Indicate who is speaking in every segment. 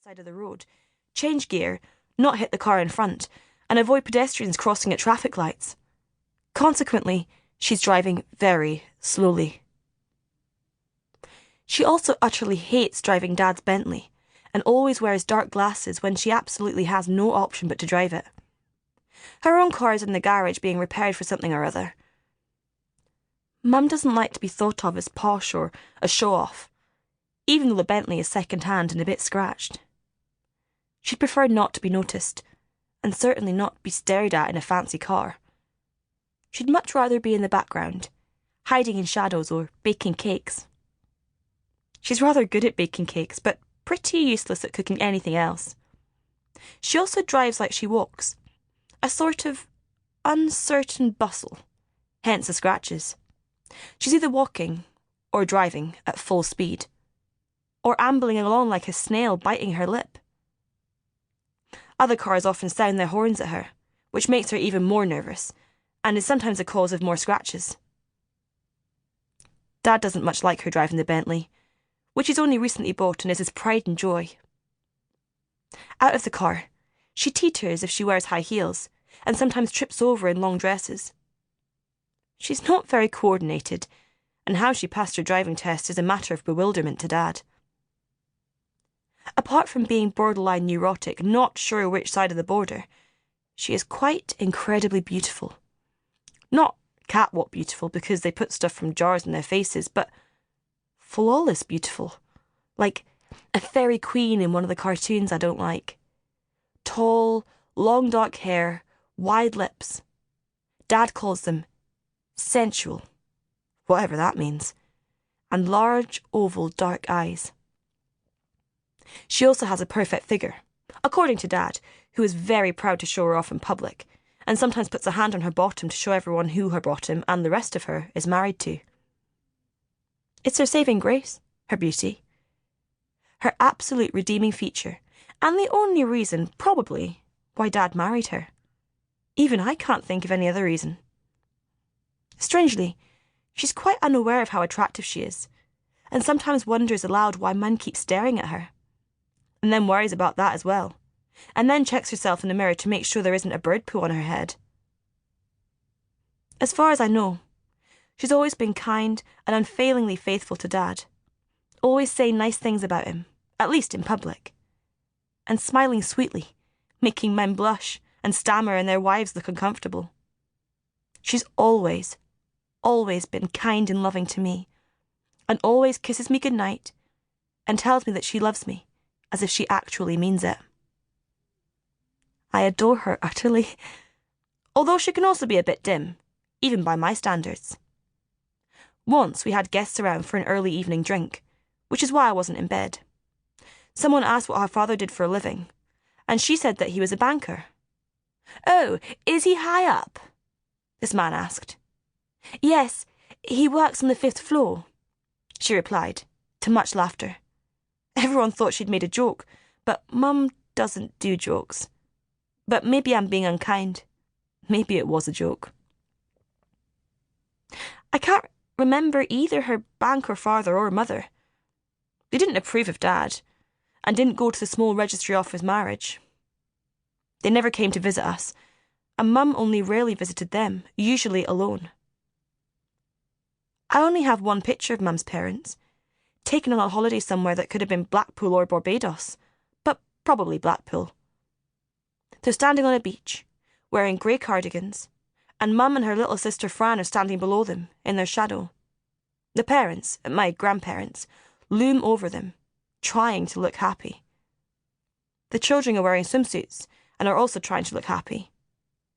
Speaker 1: side of the road, change gear, not hit the car in front, and avoid pedestrians crossing at traffic lights. Consequently, she's driving very slowly. She also utterly hates driving Dad's Bentley, and always wears dark glasses when she absolutely has no option but to drive it. Her own car is in the garage being repaired for something or other. Mum doesn't like to be thought of as posh or a show-off, even though the Bentley is second-hand and a bit scratched. She'd prefer not to be noticed, and certainly not be stared at in a fancy car. She'd much rather be in the background, hiding in shadows or baking cakes. She's rather good at baking cakes, but pretty useless at cooking anything else. She also drives like she walks, a sort of uncertain bustle, hence the scratches. She's either walking or driving at full speed, or ambling along like a snail biting her lip. Other cars often sound their horns at her, which makes her even more nervous, and is sometimes a cause of more scratches. Dad doesn't much like her driving the Bentley, which he's only recently bought and is his pride and joy. Out of the car, she teeters if she wears high heels, and sometimes trips over in long dresses. She's not very coordinated, and how she passed her driving test is a matter of bewilderment to Dad. Apart from being borderline neurotic, not sure which side of the border, she is quite incredibly beautiful. Not catwalk beautiful because they put stuff from jars in their faces, but flawless beautiful, like a fairy queen in one of the cartoons I don't like. Tall, long dark hair, wide lips. Dad calls them sensual, whatever that means, and large, oval, dark eyes. She also has a perfect figure, according to Dad, who is very proud to show her off in public, and sometimes puts a hand on her bottom to show everyone who her bottom and the rest of her is married to. It's her saving grace, her beauty. Her absolute redeeming feature, and the only reason, probably, why Dad married her. Even I can't think of any other reason. Strangely, she's quite unaware of how attractive she is, and sometimes wonders aloud why men keep staring at her. And then worries about that as well, and then checks herself in the mirror to make sure there isn't a bird poo on her head. As far as I know, she's always been kind and unfailingly faithful to Dad, always saying nice things about him, at least in public, and smiling sweetly, making men blush and stammer and their wives look uncomfortable. She's always been kind and loving to me, and always kisses me goodnight and tells me that she loves me, as if she actually means it. I adore her utterly, although she can also be a bit dim, even by my standards. Once we had guests around for an early evening drink, which is why I wasn't in bed. Someone asked what her father did for a living, and she said that he was a banker. "Oh, is he high up?" this man asked. "Yes, he works on the 5th floor," she replied, to much laughter. Everyone thought she'd made a joke, but Mum doesn't do jokes. But maybe I'm being unkind. Maybe it was a joke. I can't remember either her banker father or mother. They didn't approve of Dad, and didn't go to the small registry of his marriage. They never came to visit us, and Mum only rarely visited them, usually alone. I only have one picture of Mum's parents, taken on a holiday somewhere that could have been Blackpool or Barbados, but probably Blackpool. They're standing on a beach, wearing grey cardigans, and Mum and her little sister Fran are standing below them, in their shadow. The parents, my grandparents, loom over them, trying to look happy. The children are wearing swimsuits and are also trying to look happy,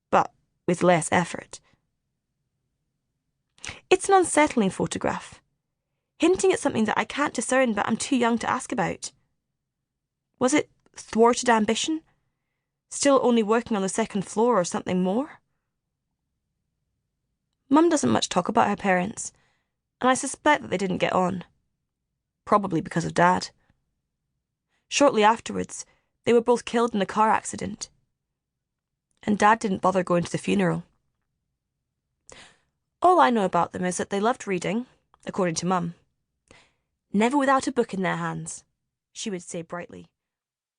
Speaker 1: but with less effort. It's an unsettling photograph, hinting at something that I can't discern but I'm too young to ask about. Was it thwarted ambition? Still only working on the 2nd floor or something more? Mum doesn't much talk about her parents, and I suspect that they didn't get on. Probably because of Dad. Shortly afterwards, they were both killed in a car accident, and Dad didn't bother going to the funeral. All I know about them is that they loved reading, according to Mum. Never without a book in their hands, she would say brightly.